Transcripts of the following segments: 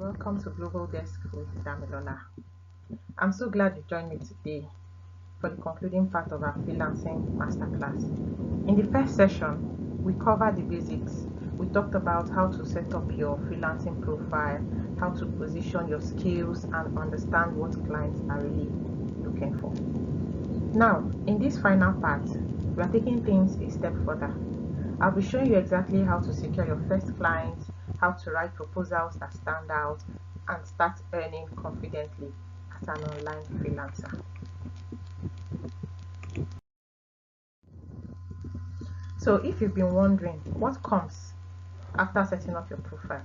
welcome to Global Desk with Damilola. I'm so glad you joined me today for the concluding part of our Freelancing Masterclass. In the first session, we covered the basics. We talked about how to set up your freelancing profile, how to position your skills, and understand what clients are really looking for. Now, in this final part, we are taking things a step further. I'll be showing you exactly how to secure your first clients, how to write proposals that stand out, and start earning confidently as an online freelancer. So if you've been wondering what comes after setting up your profile,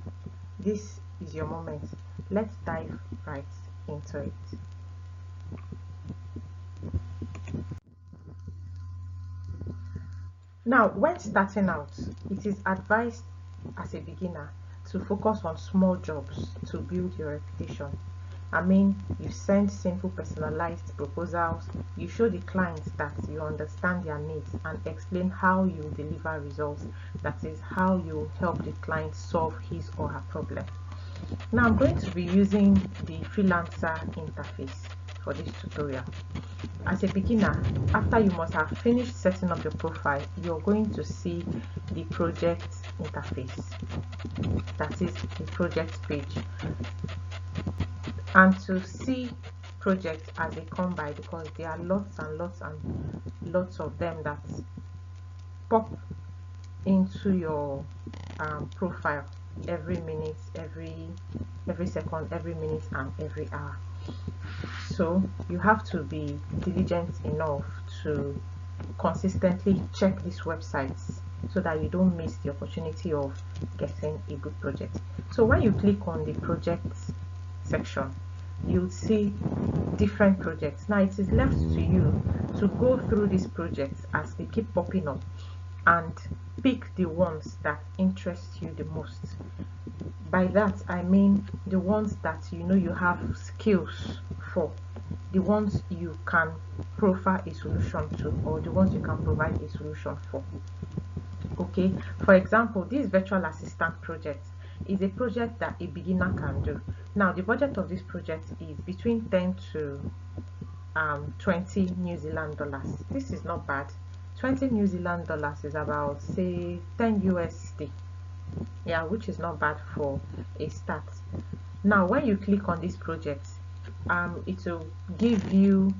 this is your moment. Let's dive right into it. Now, when starting out, it is advised as a beginner to focus on small jobs to build your reputation. I mean, you send simple personalized proposals, you show the clients that you understand their needs and explain how you deliver results. That is how you help the client solve his or her problem. Now I'm going to be using the Freelancer interface for this tutorial. As a beginner, after you must have finished setting up your profile, you're going to see the project interface, that is the project page. And to see projects as they come by, because there are lots and lots of them that pop into your profile every minute, every second, every minute, and every hour. So you have to be diligent enough to consistently check these websites so that you don't miss the opportunity of getting a good project. So when you click on the projects section, you'll see different projects. Now it is left to you to go through these projects as they keep popping up and pick the ones that interest you the most. By that I mean the ones that you know you have skills for, the ones you can profile a solution to, or the ones you can provide a solution for. Okay, for example, this virtual assistant project is a project that a beginner can do. Now the budget of this project is between 10 to 20 New Zealand dollars. This is not bad. 20 New Zealand dollars is about, say, 10 USD, yeah, which is not bad for a start. Now when you click on this project, it will give you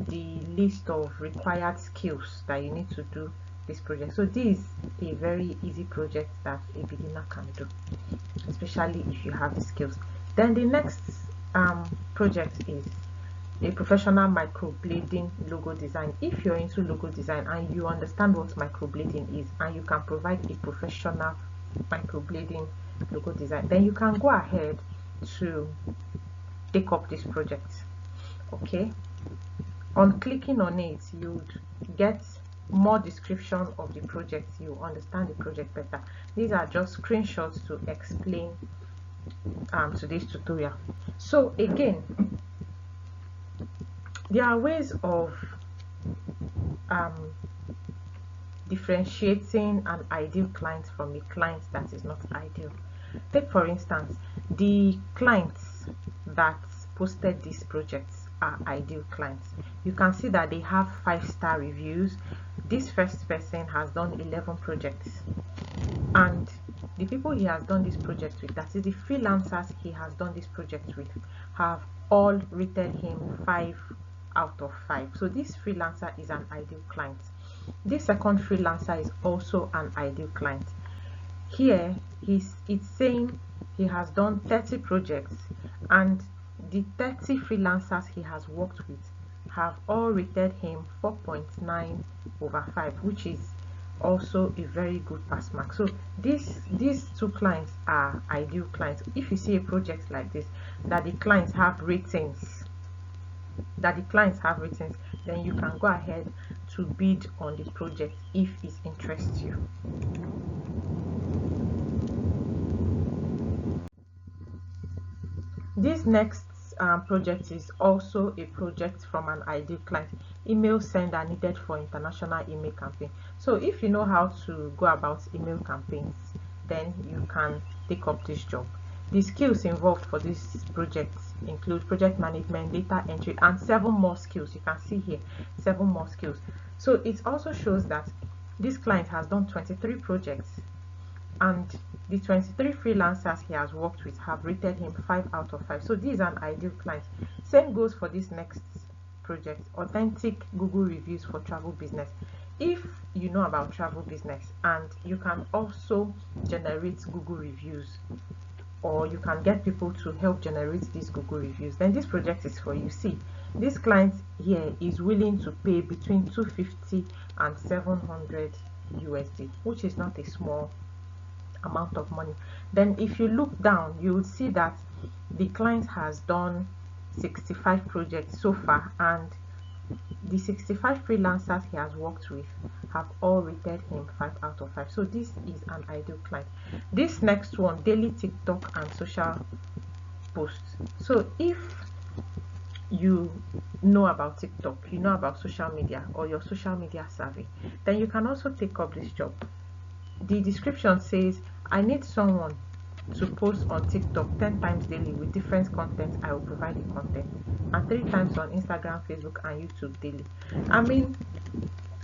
the list of required skills that you need to do this project. So this is a very easy project that a beginner can do, especially if you have the skills. Then the next project is a professional microblading logo design. If you're into logo design and you understand what microblading is and you can provide a professional microblading logo design, then you can go ahead to take up this project. Okay, on clicking on it, you'd get more description of the project. You understand the project better. These are just screenshots to explain today's tutorial. So again, there are ways of differentiating an ideal client from a client that is not ideal. Take for instance, the clients that posted these projects are ideal clients. You can see that they have 5-star reviews. This first person has done 11 projects, and the people he has done this project with, that is the freelancers he has done this project with, have all rated him 5 out of 5. So this freelancer is an ideal client. This second freelancer is also an ideal client. Here it's saying he has done 30 projects, and the 30 freelancers he has worked with have all rated him 4.9 over 5, which is also a very good pass mark. So these two clients are ideal clients. If you see a project like this that the clients have ratings, then you can go ahead to bid on the project if it interests you. This next project is also a project from an ideal client. Email sender needed for international email campaign. So if you know how to go about email campaigns, then you can take up this job. The skills involved for this project include project management, data entry, and 7 more skills. You can see here 7 more skills. So it also shows that this client has done 23 projects, and the 23 freelancers he has worked with have rated him 5 out of 5. So this is an ideal client. Same goes for this next project, authentic Google reviews for travel business. If you know about travel business and you can also generate Google reviews, or you can get people to help generate these Google reviews, then this project is for you. See, this client here is willing to pay between 250 and 700 USD, which is not a small amount of money. Then if you look down, you will see that the client has done 65 projects so far, and the 65 freelancers he has worked with have all rated him 5 out of 5. So this is an ideal client. This next one, daily TikTok and social posts. So if you know about TikTok, you know about social media, or your social media savvy, then you can also take up this job. The description says, I need someone to post on TikTok 10 times daily with different content. I will provide the content, and 3 times on Instagram, Facebook, and YouTube daily. I mean,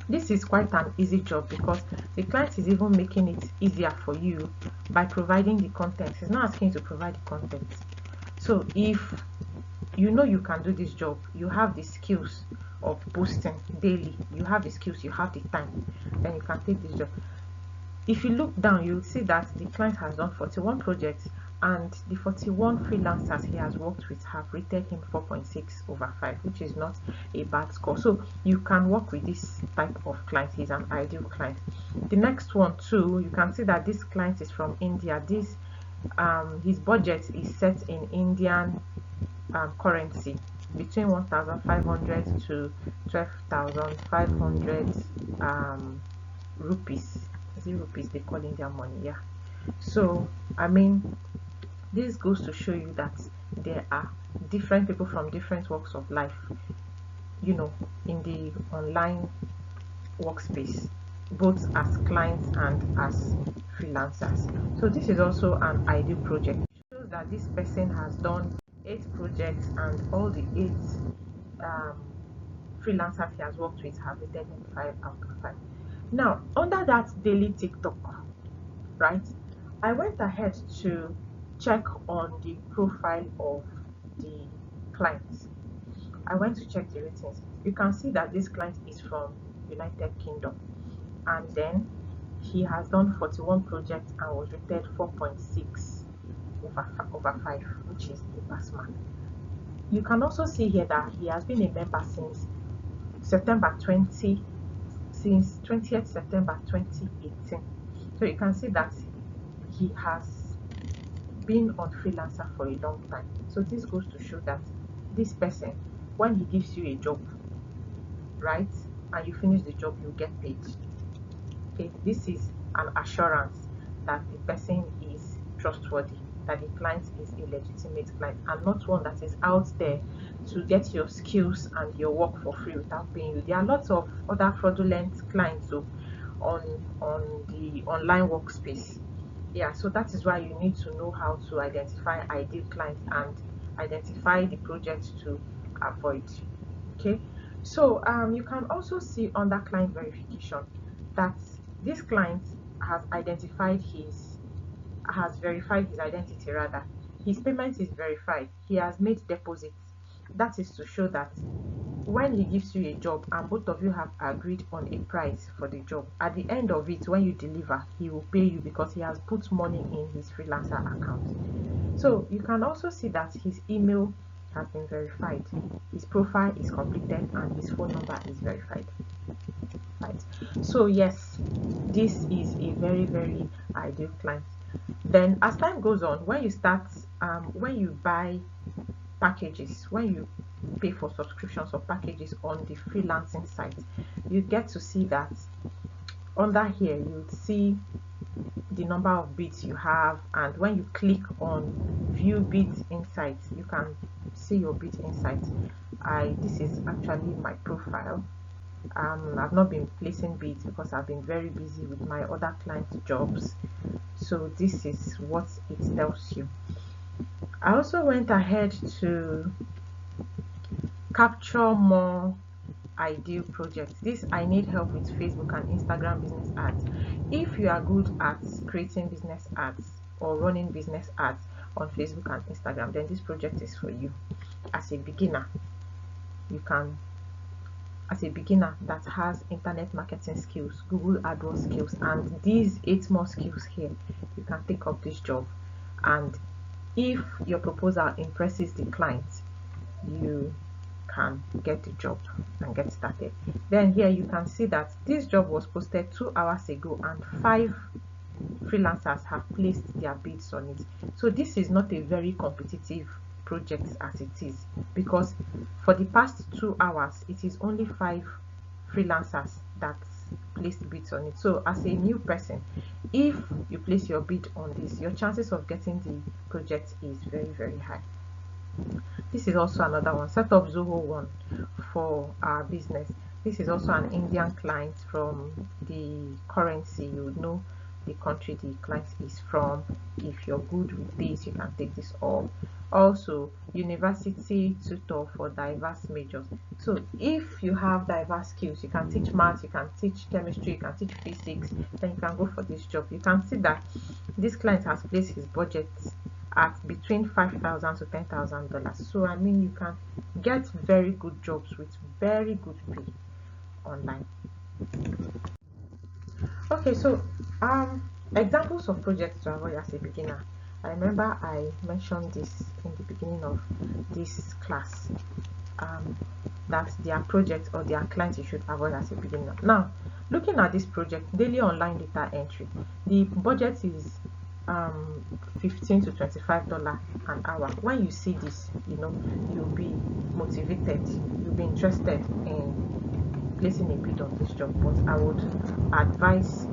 this is quite an easy job because the client is even making it easier for you by providing the content. He's not asking you to provide the content. So if you know you can do this job, you have the skills of posting daily, you have the skills, you have the time, then you can take this job. If you look down, you'll see that the client has done 41 projects, and the 41 freelancers he has worked with have rated him 4.6 over 5, which is not a bad score. So you can work with this type of client. He's an ideal client. The next one too, you can see that this client is from India. This his budget is set in Indian currency between 1,500 to 12,500 rupees. Is it rupees they call Indian money? Yeah. So I mean, this goes to show you that there are different people from different walks of life, you know, in the online workspace, both as clients and as freelancers. So this is also an ideal project. It shows that this person has done 8 projects, and all the 8 freelancers he has worked with have rated him 5 out of 5. Now, under that daily TikTok, right, I went ahead to check on the profile of the clients. I went to check the ratings. You can see that this client is from United Kingdom, and then he has done 41 projects and was rated 4.6 over 5, which is a pass mark. You can also see here that he has been a member since September 20 since 20th September 2018. So you can see that he has been on Freelancer for a long time. So this goes to show that this person, when he gives you a job, right, and you finish the job, you get paid. Okay, this is an assurance that the person is trustworthy, that the client is a legitimate client, and not one that is out there to get your skills and your work for free without paying you. There are lots of other fraudulent clients on the online workspace. Yeah, so that is why you need to know how to identify ideal clients and identify the project to avoid. Okay, so you can also see under client verification that this client has verified his identity. Rather, his payment is verified. He has made deposits. That is to show that when he gives you a job and both of you have agreed on a price for the job, at the end of it, when you deliver, he will pay you because he has put money in his freelancer account. So you can also see that his email has been verified, his profile is completed, and his phone number is verified. Right. So yes, this is a very ideal client. Then as time goes on, when you start when you buy packages, when you pay for subscriptions or packages on the freelancing site, you get to see that under here you see the number of bits you have, and when you click on view bit insights, you can see your bit insights. This is actually my profile. I've not been placing bids because I've been very busy with my other client jobs. So this is what it tells you. I also went ahead to capture more ideal projects. This I need help with Facebook and Instagram business ads. If you are good at creating business ads or running business ads on Facebook and Instagram, then this project is for you. As a beginner, you can, as a beginner that has internet marketing skills, Google AdWords skills, and these 8 more skills here, you can take up this job. And if your proposal impresses the client, you can get the job and get started. Then here you can see that this job was posted 2 hours ago and 5 freelancers have placed their bids on it. So this is not a very competitive project as it is, because for the past 2 hours it is only 5 freelancers that placed bids on it. So as a new person, if you place your bid on this, your chances of getting the project is very high. This is also another one. Set up Zoho One for our business. This is also an Indian client. From the currency, you would know the country the client is from. If you're good with this, you can take this up. Also, university tutor for diverse majors. So if you have diverse skills, you can teach maths, you can teach chemistry, you can teach physics, then you can go for this job. You can see that this client has placed his budget at between $5,000 to $10,000. So I mean, you can get very good jobs with very good pay online. Okay, so examples of projects to avoid as a beginner. I remember I mentioned this in the beginning of this class, that their project or their clients you should avoid as a beginner. Now, looking at this project, daily online data entry, the budget is $15 to $25 an hour. When you see this, you know, you'll be motivated, you'll be interested in placing a bid on this job. But I would advise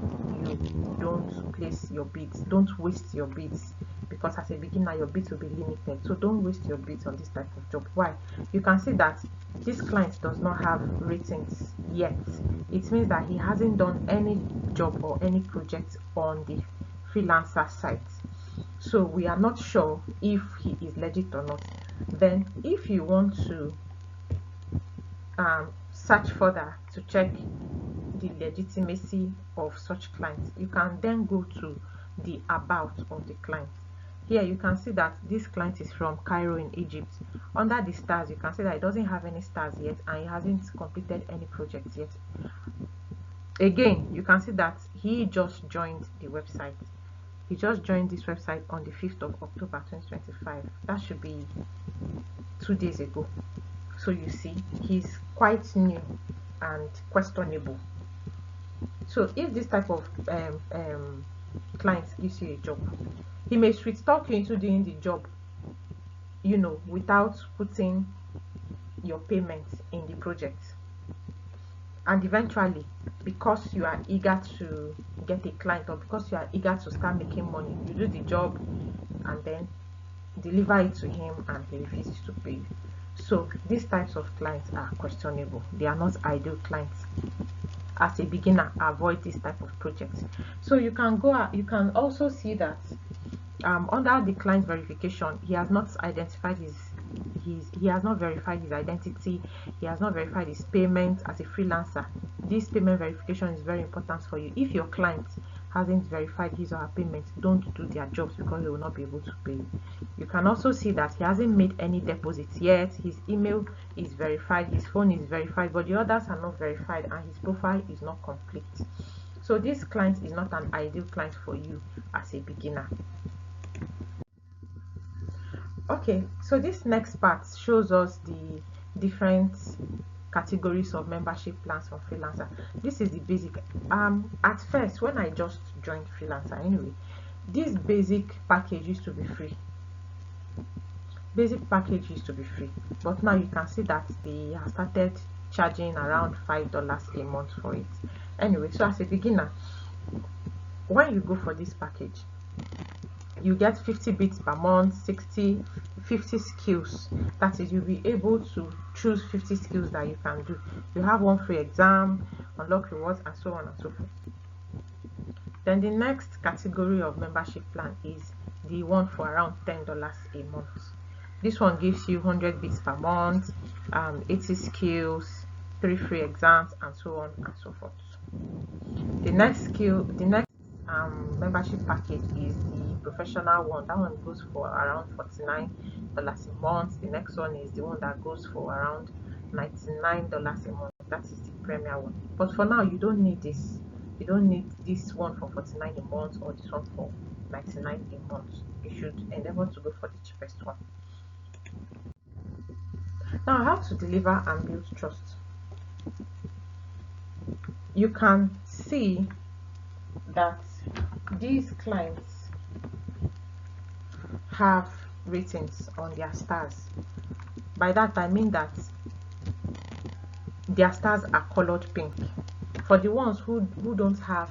you, don't place your bids, don't waste your bids, because as a beginner your bids will be limited. So don't waste your bids on this type of job. Why? You can see that this client does not have ratings yet. It means that he hasn't done any job or any project on the freelancer site, so we are not sure if he is legit or not. Then if you want to search further to check the legitimacy of such clients, you can then go to the about of the client. Here you can see that this client is from Cairo in Egypt. Under the stars, you can see that it doesn't have any stars yet and he hasn't completed any projects yet. Again, you can see that he just joined the website. He just joined this website on the 5th of October 2025. That should be 2 days ago. So you see, he's quite new and questionable. So if this type of client gives you a job, he may sweet talk you into doing the job, you know, without putting your payment in the project. And eventually, because you are eager to get a client, or because you are eager to start making money, you do the job and then deliver it to him and he refuses to pay you. So these types of clients are questionable. They are not ideal clients. As a beginner, avoid this type of projects. So you can go, you can also see that under the client verification, he has not identified he has not verified his identity, he has not verified his payment as a freelancer. This payment verification is very important for you. If your client hasn't verified his or her payment, don't do their jobs, because they will not be able to pay you. You can also see that he hasn't made any deposits yet. His email is verified, his phone is verified, but the others are not verified and his profile is not complete. So this client is not an ideal client for you as a beginner. Okay, so this next part shows us the different categories of membership plans for Freelancer. This is the basic. At first, when I just joined Freelancer anyway, this basic package used to be free. Basic package used to be free, but now you can see that they have started charging around $5 a month for it. Anyway, so as a beginner, when you go for this package, you get 50 bits per month, 50 skills. That is, you'll be able to choose 50 skills that you can do. You have one free exam, unlock rewards, and so on and so forth. Then the next category of membership plan is the one for around $10 a month. This one gives you 100 bits per month, 80 skills, 3 free exams, and so on and so forth. The next membership package is the professional one. That one goes for around $49 a month. The next one is the one that goes for around $99 a month. That is the premier one. But for now, you don't need this. You don't need this one for $49 a month or this one for $99 a month. You should endeavor to go for the cheapest one. Now, how to deliver and build trust. You can see that these clients have ratings on their stars. By that I mean that their stars are colored pink. For the ones who don't have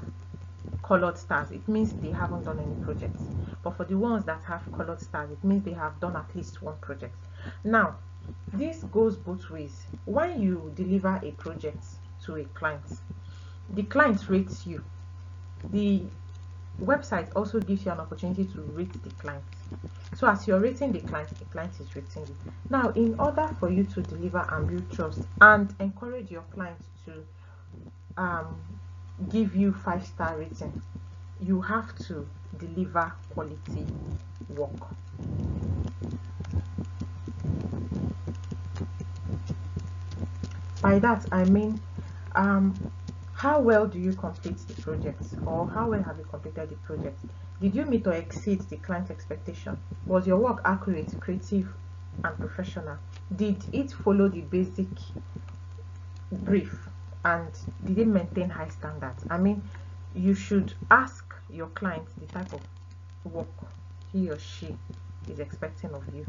colored stars, it means they haven't done any projects. But for the ones that have colored stars, it means they have done at least one project. Now, this goes both ways. When you deliver a project to a client, the client rates you. The website also gives you an opportunity to rate the client. So as you're rating the client is rating you. Now, in order for you to deliver and build trust and encourage your clients to give you 5-star rating, you have to deliver quality work. By that I mean, how well do you complete the project, or how well have you completed the project? Did you meet or exceed the client expectation? Was your work accurate, creative, and professional? Did it follow the basic brief, and did it maintain high standards? I mean, you should ask your client the type of work he or she is expecting of you.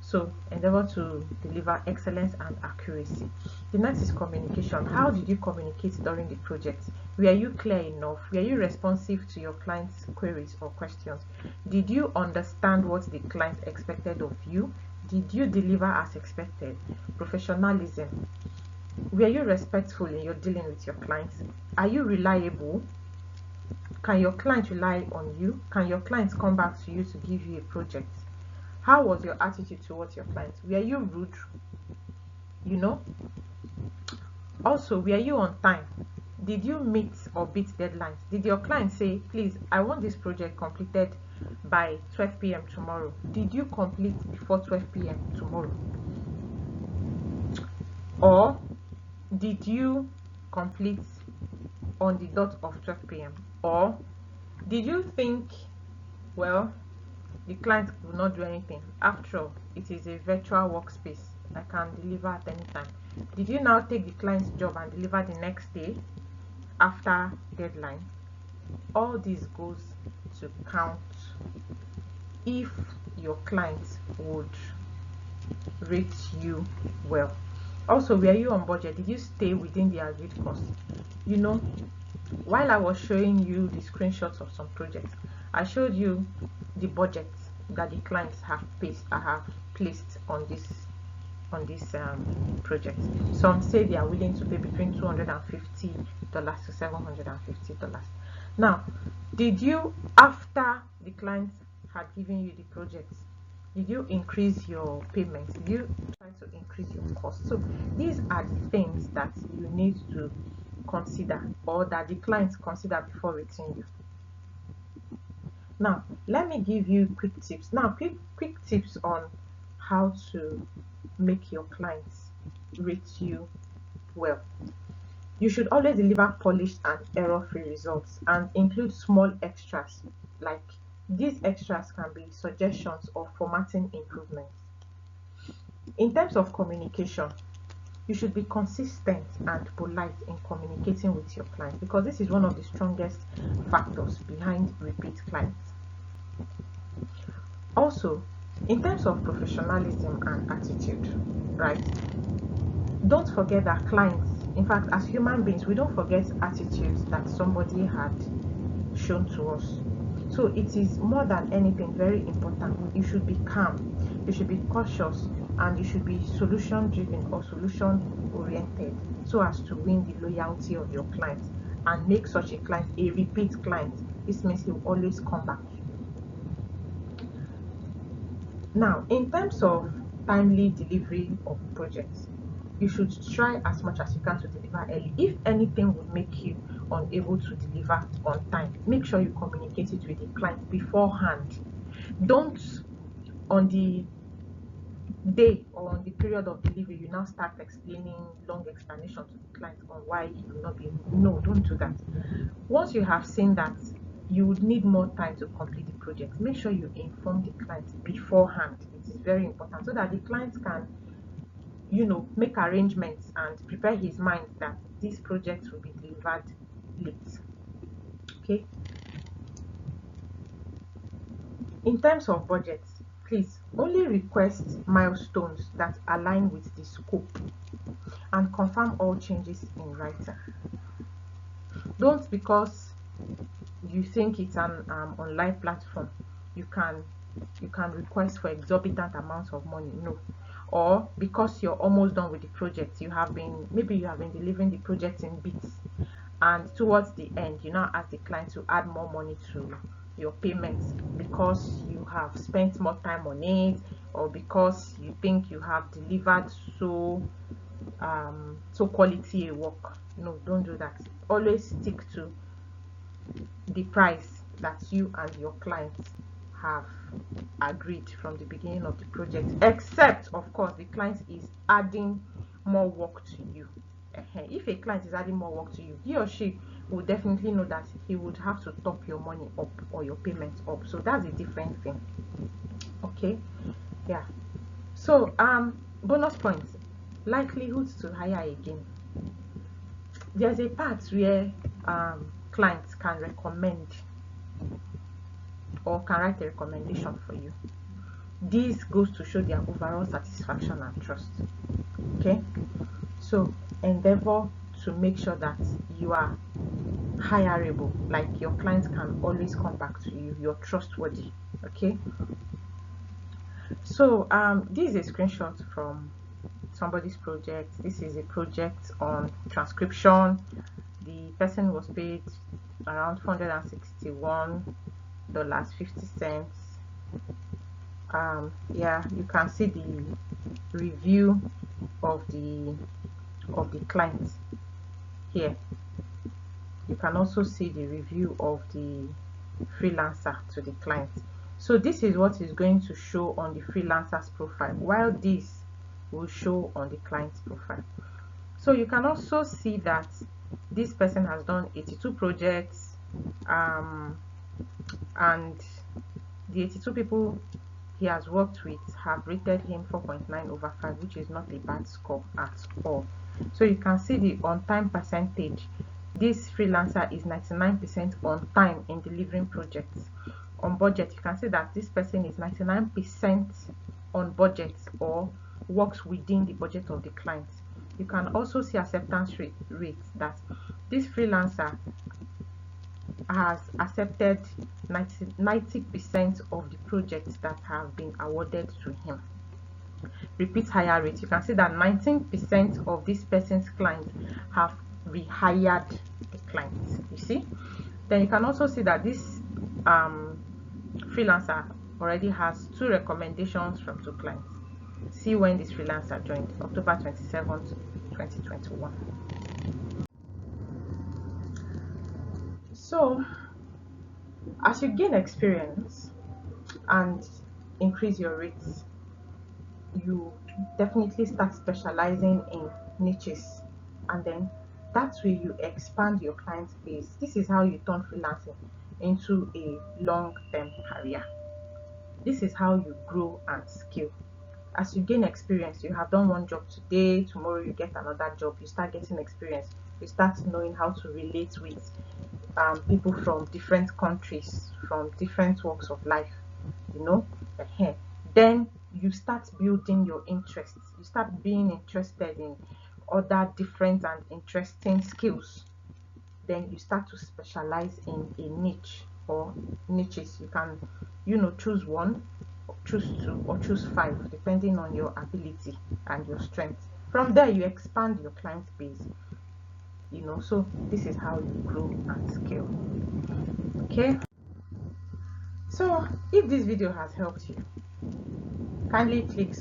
So endeavor to deliver excellence and accuracy. The next is communication. How did you communicate during the project? Were you clear enough? Were you responsive to your client's queries or questions? Did you understand what the client expected of you? Did you deliver as expected? Professionalism. Were you respectful in your dealing with your clients? Are you reliable? Can your client rely on you? Can your clients come back to you to give you a project? How was your attitude towards your clients? Were you rude? Also, were you on time? Did you meet or beat deadlines? Did your client say, please, I want this project completed by 12 p.m. tomorrow? Did you complete before 12 p.m. tomorrow? Or did you complete on the dot of 12 p.m.? Or did you think, well, the client will not do anything? After all, it is a virtual workspace. I can deliver at any time. Did you now take the client's job and deliver the next day after deadline? All this goes to count if your client would rate you well. Also, were you on budget? Did you stay within the agreed cost? While I was showing you the screenshots of some projects, I showed you the budget that the clients have placed on this project. Some say they are willing to pay between $250 to $750. Now, did you, after the client had given you the project, did you increase your payments? Did you try to increase your cost? So these are the things that you need to consider, or that the clients consider before rating you. Now, let me give you quick tips. Now, quick tips on how to make your clients rate you well. You should always deliver polished and error-free results, and include small extras. Like, these extras can be suggestions or formatting improvements. In terms of communication, you should be consistent and polite in communicating with your client, because this is one of the strongest factors behind repeat clients. Also, in terms of professionalism and attitude, right? Don't forget that clients, in fact, as human beings, we don't forget attitudes that somebody had shown to us. So it is more than anything very important. You should be calm, you should be cautious, and you should be solution driven or solution oriented, so as to win the loyalty of your client and make such a client a repeat client. This means he will always come back to you. Now, in terms of timely delivery of projects, you should try as much as you can to deliver early. If anything would make you unable to deliver on time, make sure you communicate it with the client beforehand. Don't, on the day or on the period of delivery, you now start explaining long explanation to the client on why you will not be. No, don't do that. Once you have seen that you would need more time to complete the project, make sure you inform the client beforehand. It is very important so that the client can, make arrangements and prepare his mind that this project will be delivered late. Okay. In terms of budget, please only request milestones that align with the scope and confirm all changes in writing. Don't, because you think it's an online platform, you can request for exorbitant amounts of money. No. Or because you're almost done with the project, maybe you have been delivering the project in bits, and towards the end you now ask the client to add more money to your payments because you have spent more time on it, or because you think you have delivered so quality a work. No, don't do that. Always stick to the price that you and your clients have agreed from the beginning of the project, except of course the client is adding more work to you. If a client is adding more work to you, he or she will definitely know that he would have to top your money up or your payments up, so that's a different thing. Okay. Yeah. So bonus points: likelihood to hire again. There's a part where clients can recommend or can write a recommendation for you. This goes to show their overall satisfaction and trust. Okay, so endeavor to make sure that you are hireable, like your clients can always come back to you, you're trustworthy. Okay, so this is a screenshot from somebody's project. This is a project on transcription. The person was paid around $461.50. Yeah, you can see the review of the client here. You can also see the review of the freelancer to the client. So this is what is going to show on the freelancer's profile, while this will show on the client's profile. So you can also see that this person has done 82 projects, and the 82 people he has worked with have rated him 4.9/5, which is not a bad score at all. So you can see the on-time percentage. This freelancer is 99% on time in delivering projects. On budget, you can see that this person is 99% on budget or works within the budget of the client. You can also see acceptance rate that this freelancer has accepted 90% of the projects that have been awarded to him. Repeat hire rate, you can see that 19% of this person's clients have rehired the client. You see, then you can also see that this freelancer already has 2 recommendations from 2 clients. See when this freelancer joined: October 27th, 2021. So as you gain experience and increase your rates, you definitely start specializing in niches, and then that way you expand your client base. This is how you turn freelancing into a long-term career. This is how you grow and scale. As you gain experience, you have done one job today, tomorrow you get another job, you start getting experience, you start knowing how to relate with people from different countries, from different walks of life, you know. Then you start building your interests, you start being interested in other different and interesting skills. Then you start to specialize in a niche or niches. You can, choose one, choose 2, or choose 5, depending on your ability and your strength. From there you expand your client base, so this is how you grow and scale. Okay, so if this video has helped you, Kindly click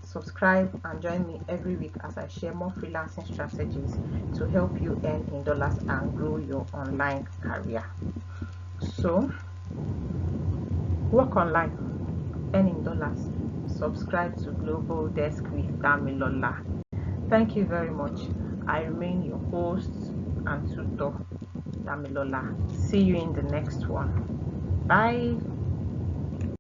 subscribe and join me every week as I share more freelancing strategies to help you earn in dollars and grow your online career. So work online, earn in dollars. Subscribe to Global Desk with Damilola. Thank you very much. I remain your host and tutor, Damilola. See you in the next one. Bye.